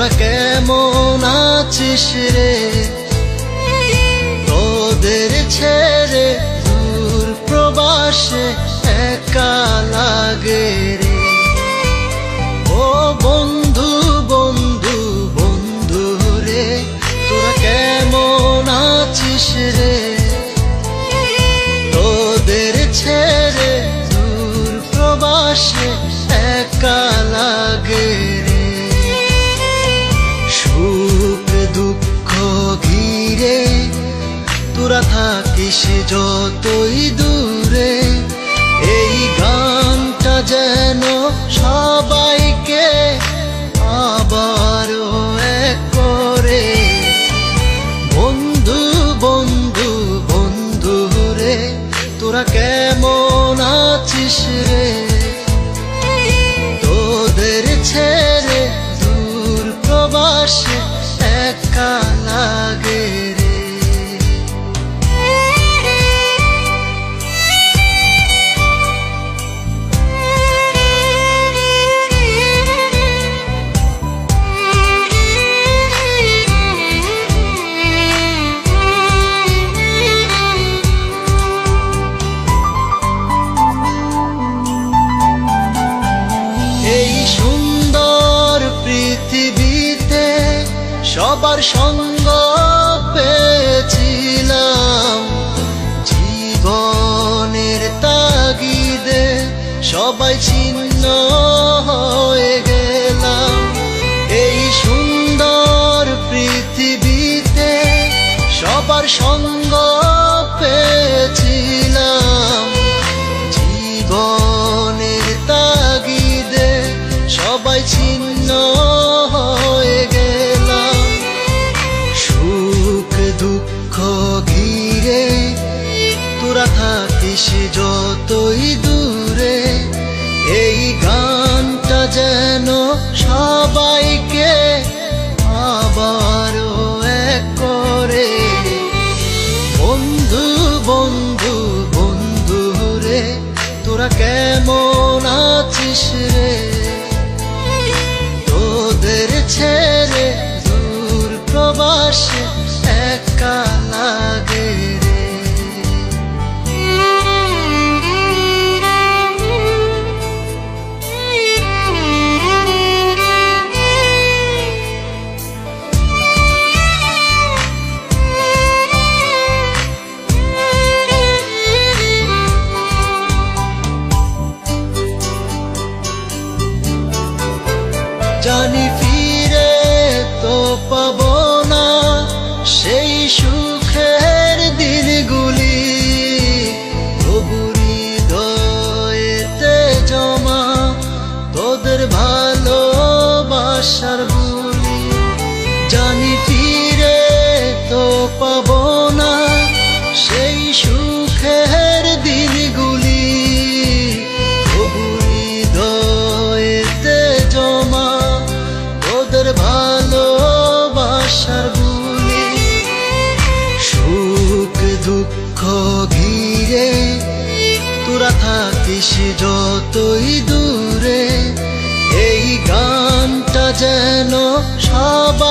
তোরা কেমন আছিস রে? তোদের ছেড়ে দূর প্রবাসে একা লাগে রে। ও বন্ধু বন্ধু বন্ধু রে, তোরা কেমন আছিস রে? তোদের ছেড়ে দূর প্রবাসে একা লাগে রে। সুখ দুঃখ ঘিরে তোরা থাকিস যতই দূরে, এই গানটা যেন সবাইকে আবারও এক করে। বন্ধু বন্ধু বন্ধু রে, তোরা কেমন আছিস রে? তোদের ছেড়ে দূর প্রবাসে একা লাগে রে। এই সুন্দর পৃথিবীতে সবার সঙ্গ পেয়েছিলাম, জীবনের তাগিদে সবাই ছিন্ন হয়ে গেলাম। এই সুন্দর পৃথিবীতে সবার সঙ্গ পেয়েছিলাম, জীবনের তাগিদে সবাই ছিন্ন হয়ে গেলাম। সুখ দুঃখ ঘিরে তোরা থাকিস যতই দূরে, এই গানটা যেন সবাইকে আবারও এক করে। বন্ধু বন্ধু বন্ধু রে, তোরা কেমন আছিস রে? তোদের ছেড়ে দূর প্রবাসে একা লাগে রে। জানি ফিরে তো পাবো না সেই সুখের দিনগুলি, তবু হৃদয়েতে জমা তোদের ভালোবাসার বুলি। জানি ফিরে তো পাবো না সেই সুখের দিনগুলি, তবু হৃদয়েতে জমা তোদের ভালোবাসার বুলি। সুখ দুঃখ ঘিরে তোরা থাকিস যতই দূরে, এই গানটা যেন সবাই